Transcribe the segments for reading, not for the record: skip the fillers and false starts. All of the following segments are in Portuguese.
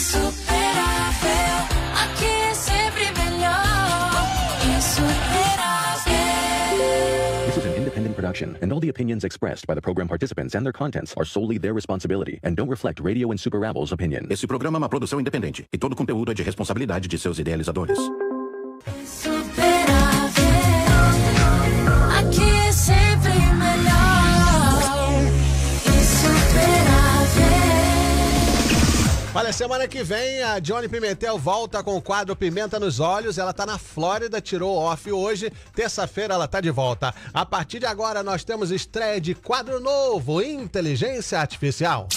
Insuperável, aqui é sempre melhor. Insuperável. This is an independent production, and all the opinions expressed by the program participants and their contents are solely their responsibility and don't reflect Radio and Super Rebels' opinion. Esse programa é uma produção independente e todo o conteúdo é de responsabilidade de seus idealizadores. Insuperável, aqui é sempre melhor. Insuperável. Olha, semana que vem a Johnny Pimentel volta com o quadro Pimenta nos Olhos. Ela tá na Flórida, tirou off hoje. Terça-feira ela tá de volta. A partir de agora nós temos estreia de quadro novo, Inteligência Artificial.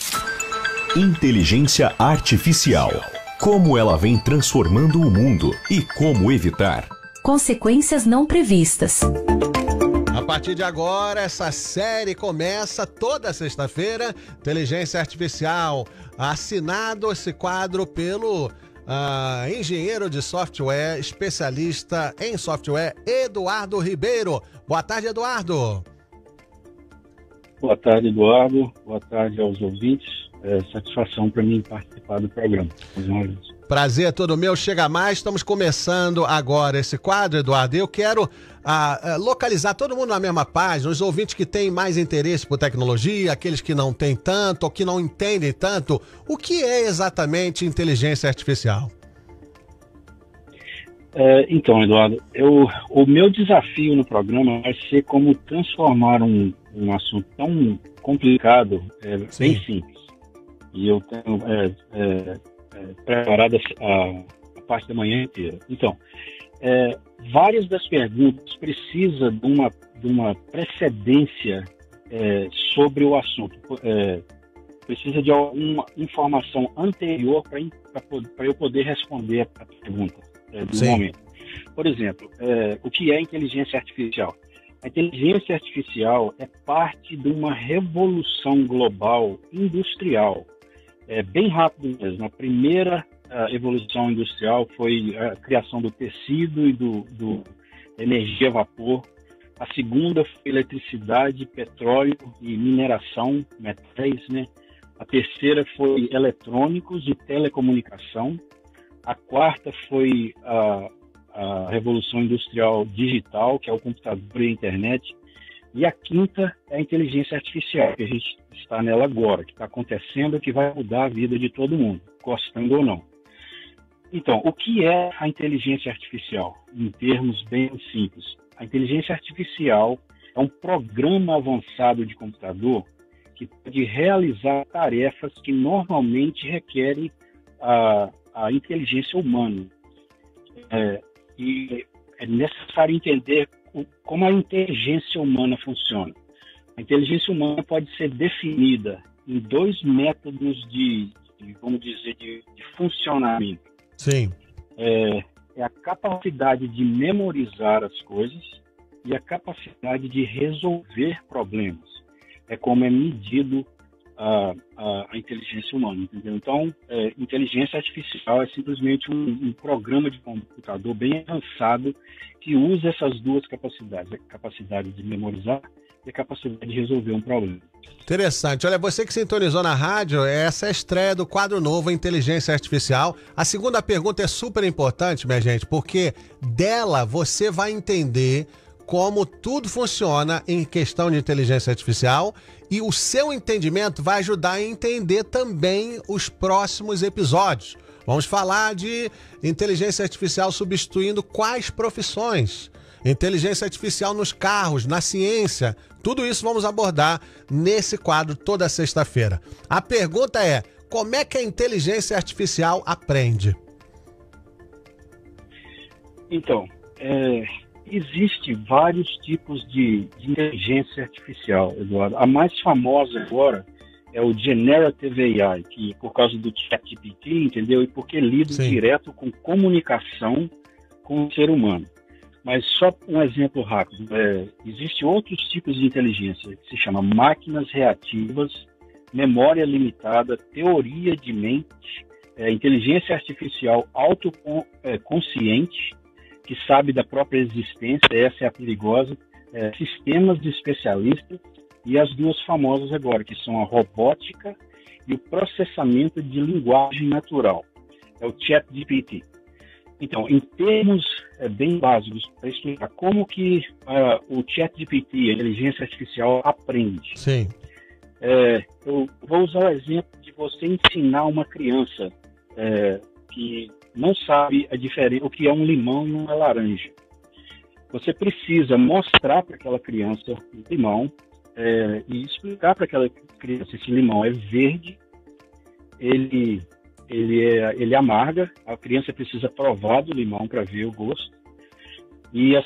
Inteligência Artificial. Como ela vem transformando o mundo e como evitar. Consequências não previstas. A partir de agora, essa série começa toda sexta-feira. Inteligência Artificial. Assinado esse quadro pelo engenheiro de software, especialista em software, Eduardo Ribeiro. Boa tarde, Eduardo. Boa tarde, Eduardo. Boa tarde aos ouvintes. É satisfação para mim participar do programa. Prazer é todo meu, chega mais. Estamos começando agora esse quadro, Eduardo. Eu quero localizar todo mundo na mesma página, os ouvintes que têm mais interesse por tecnologia, aqueles que não têm tanto ou que não entendem tanto. O que é exatamente inteligência artificial? Então, Eduardo, o meu desafio no programa vai ser como transformar um assunto tão complicado bem simples. E eu tenho preparado a parte da manhã inteira. Então, várias das perguntas precisam de uma precedência sobre o assunto. Precisa de alguma informação anterior para eu poder responder a pergunta do momento. Por exemplo, o que é inteligência artificial? A inteligência artificial é parte de uma revolução global industrial. Bem rápido mesmo. A primeira evolução industrial foi a criação do tecido e do energia a vapor. A segunda foi eletricidade, petróleo e mineração, metais, né? A terceira foi eletrônicos e telecomunicação. A quarta foi a revolução industrial digital, que é o computador e a internet. E a quinta é a inteligência artificial, que a gente está nela agora, que está acontecendo, que vai mudar a vida de todo mundo, gostando ou não. Então, o que é a inteligência artificial? Em termos bem simples, a inteligência artificial é um programa avançado de computador que pode realizar tarefas que normalmente requerem a inteligência humana. E é necessário entender como a inteligência humana funciona. A inteligência humana pode ser definida em dois métodos de funcionamento. Sim. É a capacidade de memorizar as coisas e a capacidade de resolver problemas. É como é medido a inteligência humana, entendeu? Então, inteligência artificial é simplesmente um programa de computador bem avançado que usa essas duas capacidades, a capacidade de memorizar e a capacidade de resolver um problema. Interessante. Olha, você que sintonizou na rádio, essa é a estreia do quadro novo Inteligência Artificial. A segunda pergunta é super importante, minha gente, porque dela você vai entender como tudo funciona em questão de inteligência artificial e o seu entendimento vai ajudar a entender também os próximos episódios. Vamos falar de inteligência artificial substituindo quais profissões? Inteligência artificial nos carros, na ciência, tudo isso vamos abordar nesse quadro toda sexta-feira. A pergunta é, como é que a inteligência artificial aprende? Então, existem vários tipos de inteligência artificial, Eduardo. A mais famosa agora é o Generative AI, que por causa do ChatGPT, entendeu? E porque lida direto com comunicação com o ser humano. Mas só um exemplo rápido. Existem outros tipos de inteligência, que se chama máquinas reativas, memória limitada, teoria de mente, inteligência artificial autoconsciente, que sabe da própria existência, essa é a perigosa, sistemas de especialistas, e as duas famosas agora, que são a robótica e o processamento de linguagem natural. é o ChatGPT. Então, em termos bem básicos, para explicar como que o ChatGPT, a inteligência artificial, aprende. Sim. Eu vou usar o exemplo de você ensinar uma criança que não sabe a diferença, o que é um limão e uma laranja. Você precisa mostrar para aquela criança o limão e explicar para aquela criança esse limão é verde, ele amarga, a criança precisa provar do limão para ver o gosto. E a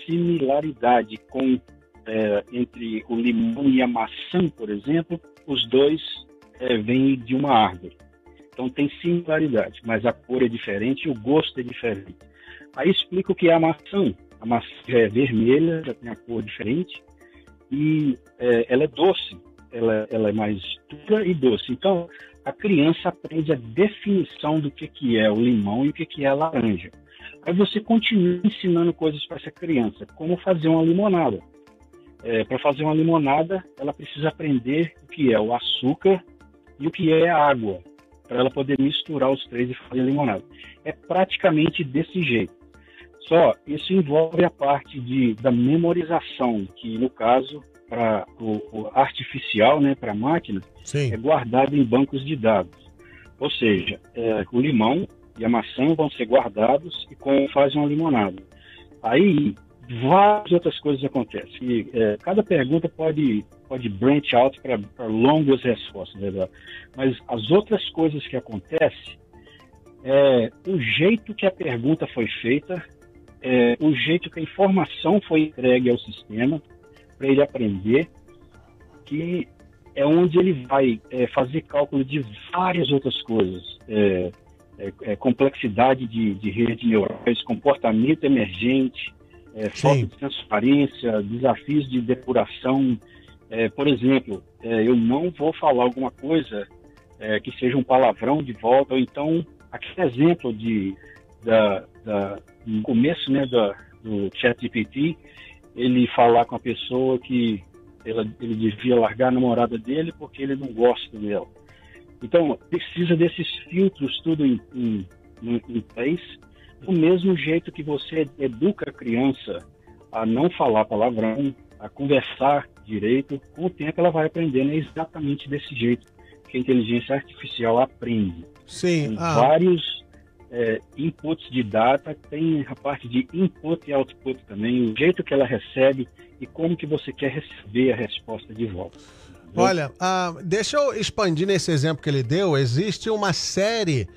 similaridade entre o limão e a maçã, por exemplo, os dois vêm de uma árvore. Então tem similaridade, mas a cor é diferente e o gosto é diferente. Aí explica o que é a maçã. A maçã já é vermelha, já tem a cor diferente e ela é doce. Ela é mais dura e doce. Então, a criança aprende a definição do que é o limão e o que é a laranja. Aí você continua ensinando coisas para essa criança, como fazer uma limonada. Para fazer uma limonada, ela precisa aprender o que é o açúcar e o que é a água, para ela poder misturar os três e fazer limonada. É praticamente desse jeito. Só isso envolve a parte da memorização, que no caso, para o artificial, né, para a máquina, Sim. é guardado em bancos de dados. Ou seja, o limão e a maçã vão ser guardados e como faz uma limonada. Aí, várias outras coisas acontecem. E, cada pergunta pode branch out para longas respostas, verdade? Mas as outras coisas que acontecem o jeito que a pergunta foi feita, o jeito que a informação foi entregue ao sistema para ele aprender, que é onde ele vai fazer cálculo de várias outras coisas. Complexidade de rede neurais, comportamento emergente, falta de transparência, desafios de depuração. Por exemplo, eu não vou falar alguma coisa que seja um palavrão de volta, ou então aquele exemplo no começo, né, do ChatGPT, ele falar com a pessoa que ele devia largar a namorada dele porque ele não gosta dela. Então, precisa desses filtros tudo em place, do mesmo jeito que você educa a criança a não falar palavrão, a conversar direito, com o tempo ela vai aprendendo exatamente desse jeito que a inteligência artificial aprende. Sim. Tem vários inputs de data, tem a parte de input e output também, o jeito que ela recebe e como que você quer receber a resposta de volta. Olha, deixa eu expandir nesse exemplo que ele deu. Existe uma série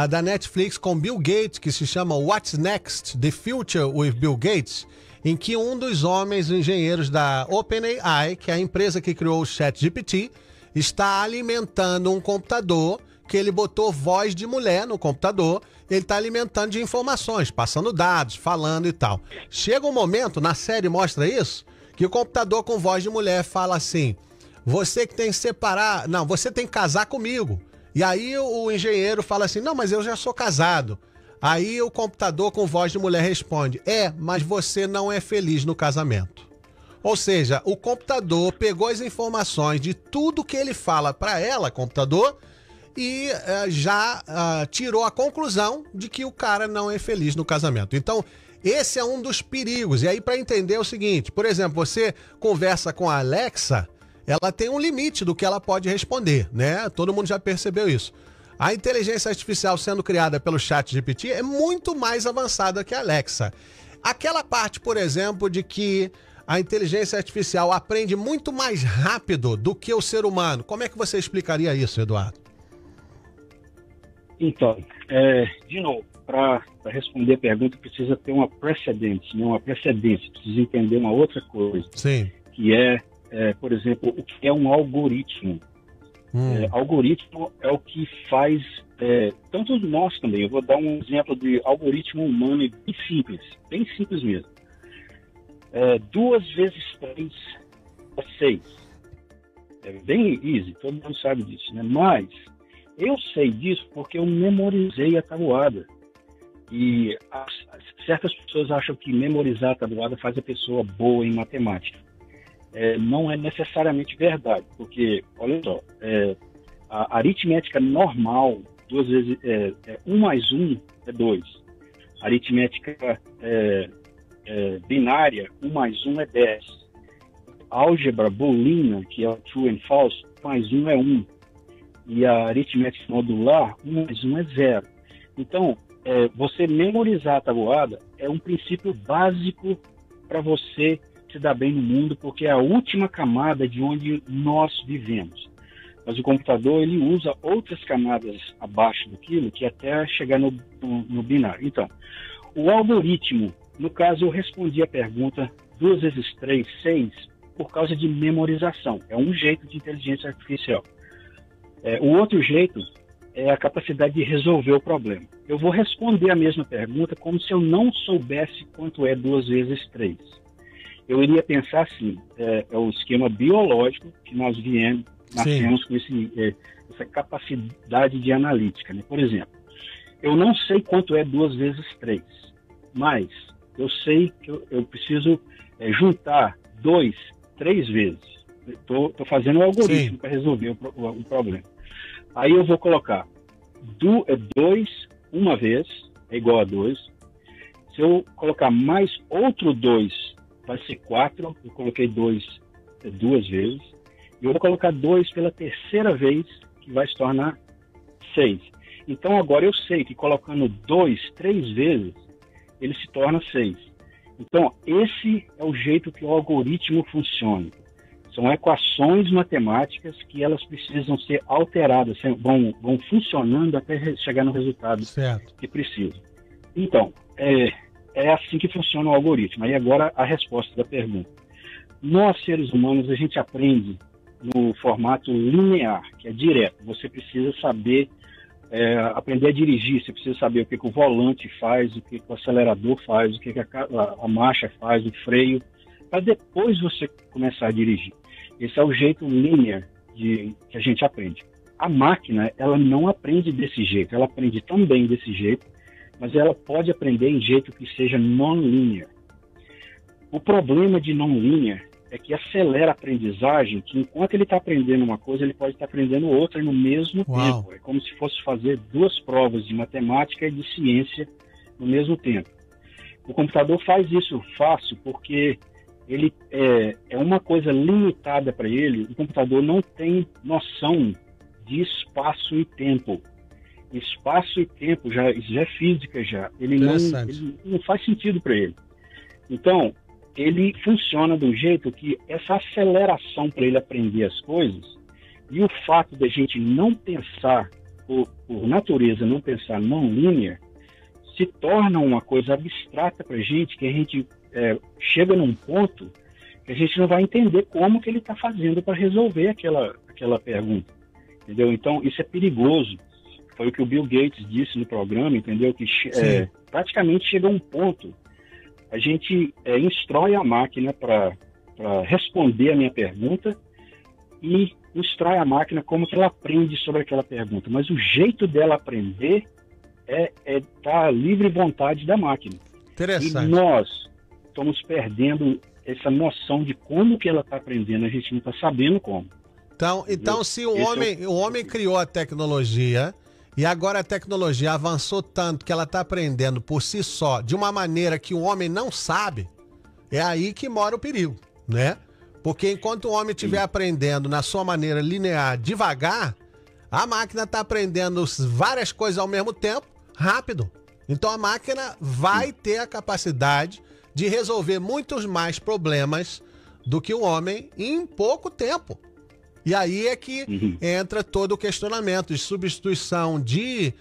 da Netflix com Bill Gates que se chama What's Next? The Future with Bill Gates, em que um dos homens engenheiros da OpenAI, que é a empresa que criou o ChatGPT, está alimentando um computador que ele botou voz de mulher no computador. Ele está alimentando de informações, passando dados, falando e tal. Chega um momento, na série mostra isso, que o computador com voz de mulher fala assim: você que tem que separar, não, você tem que casar comigo. E aí o engenheiro fala assim: não, mas eu já sou casado. Aí o computador com voz de mulher responde: mas você não é feliz no casamento. Ou seja, o computador pegou as informações de tudo que ele fala para ela, computador, e já tirou a conclusão de que o cara não é feliz no casamento. Então, esse é um dos perigos. E aí, para entender o seguinte, por exemplo, você conversa com a Alexa, ela tem um limite do que ela pode responder, né? Todo mundo já percebeu isso. A inteligência artificial sendo criada pelo ChatGPT é muito mais avançada que a Alexa. Aquela parte, por exemplo, de que a inteligência artificial aprende muito mais rápido do que o ser humano. Como é que você explicaria isso, Eduardo? Então, de novo, para responder a pergunta, precisa ter uma precedência, né? Uma precedência, precisa entender uma outra coisa. Sim. Que por exemplo, o que é um algoritmo. Algoritmo é o que faz, tanto nós também, eu vou dar um exemplo de algoritmo humano bem simples mesmo. 2 vezes 3 é 6. É bem easy, todo mundo sabe disso, né? Mas eu sei disso porque eu memorizei a tabuada. E certas pessoas acham que memorizar a tabuada faz a pessoa boa em matemática. Não é necessariamente verdade, porque, olha só, a aritmética normal 1 mais 1 é 2. Aritmética binária, 1 mais 1 é 10. Álgebra booleana, que é o true and false, 1 mais 1 é 1. E a aritmética modular, 1 mais 1 é 0. Então, você memorizar a tabuada é um princípio básico para você se dar bem no mundo, porque é a última camada de onde nós vivemos. Mas o computador, ele usa outras camadas abaixo daquilo, que até chegar no binário. Então, o algoritmo, no caso, eu respondi a pergunta 2 vezes 3, 6, por causa de memorização. É um jeito de inteligência artificial. O outro jeito é a capacidade de resolver o problema. Eu vou responder a mesma pergunta como se eu não soubesse quanto é 2 vezes 3. Eu iria pensar assim, é o esquema biológico que nós nascemos com essa capacidade de analítica, né? Por exemplo, eu não sei quanto é 2 vezes 3, mas eu sei que eu preciso juntar 2, 3 vezes. Estou fazendo um algoritmo para resolver o problema. Aí eu vou colocar 2 uma vez é igual a 2. Se eu colocar mais outro 2, vai ser 4. Eu coloquei 2 duas vezes. E eu vou colocar 2 pela terceira vez, que vai se tornar 6. Então agora eu sei que colocando 2 3 vezes, ele se torna 6. Então esse é o jeito que o algoritmo funciona. São equações matemáticas que elas precisam ser alteradas, vão funcionando até chegar no resultado que precisa. Então, é assim que funciona o algoritmo. Aí agora a resposta da pergunta. Nós, seres humanos, a gente aprende no formato linear, que é direto. Você precisa saber aprender a dirigir, você precisa saber o que o volante faz, o que o acelerador faz, o que a marcha faz, o freio, para depois você começar a dirigir. Esse é o jeito linear que a gente aprende. A máquina, ela não aprende desse jeito, ela aprende também desse jeito, mas ela pode aprender em jeito que seja non-linear. O problema de non-linear é que acelera a aprendizagem, que enquanto ele está aprendendo uma coisa, ele pode estar aprendendo outra no mesmo tempo. É como se fosse fazer 2 provas de matemática e de ciência no mesmo tempo. O computador faz isso fácil porque ele é uma coisa limitada para ele. O computador não tem noção de espaço e tempo. Espaço e tempo já é física já. Ele não faz sentido para ele. Então, ele funciona de um jeito que essa aceleração para ele aprender as coisas e o fato da gente não pensar, por natureza, não pensar non-linear, se torna uma coisa abstrata para a gente, que a gente chega num ponto que a gente não vai entender como que ele está fazendo para resolver aquela pergunta, entendeu? Então, isso é perigoso. Foi o que o Bill Gates disse no programa, entendeu? Que praticamente chega a um ponto, a gente instrói a máquina para responder a minha pergunta e instrói a máquina como que ela aprende sobre aquela pergunta. Mas o jeito dela aprender é da livre vontade da máquina. Interessante. E nós estamos perdendo essa noção de como que ela está aprendendo, a gente não está sabendo como. Então se o homem criou a tecnologia e agora a tecnologia avançou tanto que ela está aprendendo por si só, de uma maneira que o homem não sabe, é aí que mora o perigo, né? Porque enquanto o homem estiver aprendendo na sua maneira linear, devagar, a máquina está aprendendo várias coisas ao mesmo tempo, rápido. Então a máquina vai ter a capacidade de resolver muitos mais problemas do que o homem em pouco tempo. E aí é que entra todo o questionamento de substituição de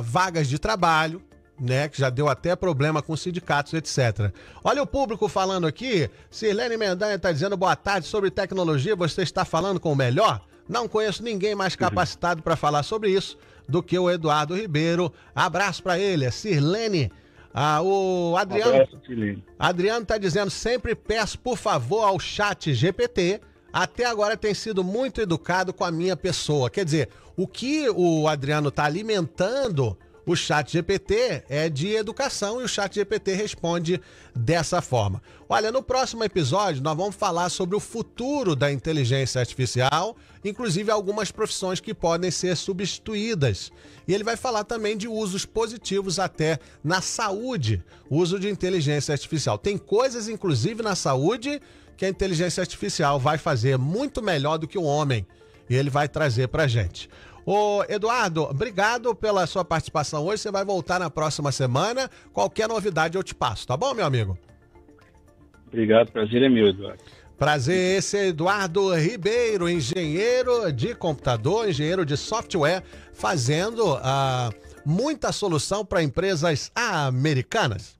vagas de trabalho, né, que já deu até problema com sindicatos, etc. Olha o público falando aqui. Sirlene Mendanha está dizendo: boa tarde, sobre tecnologia, você está falando com o melhor? Não conheço ninguém mais capacitado para falar sobre isso do que o Eduardo Ribeiro. Abraço para ele, é Sirlene. O Adriano está dizendo: sempre peço, por favor, ao chat GPT. Até agora tem sido muito educado com a minha pessoa. Quer dizer, o que o Adriano está alimentando O ChatGPT é de educação e o ChatGPT responde dessa forma. Olha, no próximo episódio nós vamos falar sobre o futuro da inteligência artificial, inclusive algumas profissões que podem ser substituídas. E ele vai falar também de usos positivos até na saúde, uso de inteligência artificial. Tem coisas, inclusive na saúde, que a inteligência artificial vai fazer muito melhor do que o homem. E ele vai trazer pra gente. Ô, Eduardo, obrigado pela sua participação hoje. Você vai voltar na próxima semana. Qualquer novidade eu te passo, tá bom, meu amigo? Obrigado, prazer é meu, Eduardo. Prazer, esse é Eduardo Ribeiro, engenheiro de computador, engenheiro de software, fazendo muita solução para empresas americanas.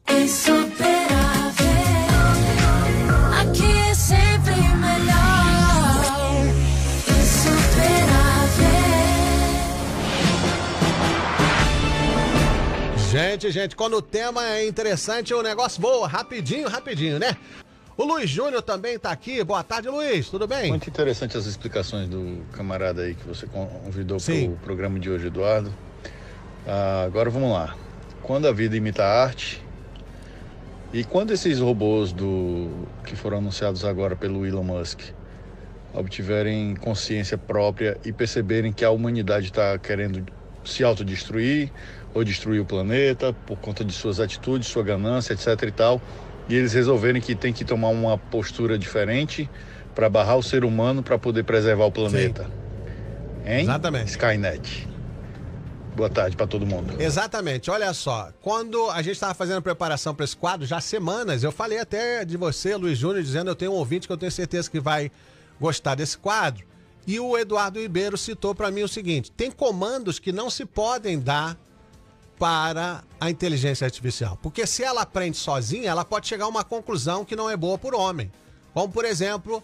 Insuperável, aqui é sempre melhor. Insuperável. Gente, quando o tema é interessante, o negócio voa rapidinho, né? O Luiz Júnior também tá aqui. Boa tarde, Luiz, tudo bem? Muito interessante as explicações do camarada aí que você convidou para Sim. o programa de hoje, Eduardo. Agora vamos lá. Quando a vida imita a arte, e quando esses robôs que foram anunciados agora pelo Elon Musk obtiverem consciência própria e perceberem que a humanidade está querendo se autodestruir ou destruir o planeta por conta de suas atitudes, sua ganância, etc e tal, e eles resolverem que tem que tomar uma postura diferente para barrar o ser humano para poder preservar o planeta. Hein? Exatamente. Skynet. Boa tarde para todo mundo. Exatamente, olha só, quando a gente estava fazendo preparação para esse quadro, já há semanas, eu falei até de você, Luiz Júnior, dizendo eu tenho um ouvinte que eu tenho certeza que vai gostar desse quadro, e o Eduardo Ribeiro citou para mim o seguinte: tem comandos que não se podem dar para a inteligência artificial, porque se ela aprende sozinha, ela pode chegar a uma conclusão que não é boa para o homem, como por exemplo,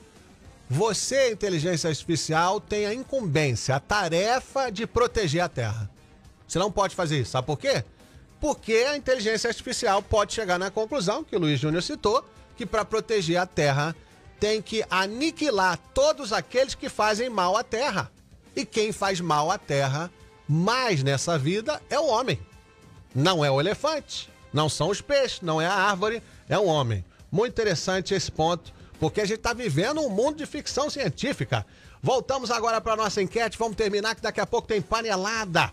você, inteligência artificial, tem a incumbência, a tarefa de proteger a Terra. Você não pode fazer isso. Sabe por quê? Porque a inteligência artificial pode chegar na conclusão, que o Luiz Júnior citou, que para proteger a Terra tem que aniquilar todos aqueles que fazem mal à Terra. E quem faz mal à Terra mais nessa vida é o homem. Não é o elefante, não são os peixes, não é a árvore, é o homem. Muito interessante esse ponto, porque a gente está vivendo um mundo de ficção científica. Voltamos agora para a nossa enquete, vamos terminar que daqui a pouco tem panelada.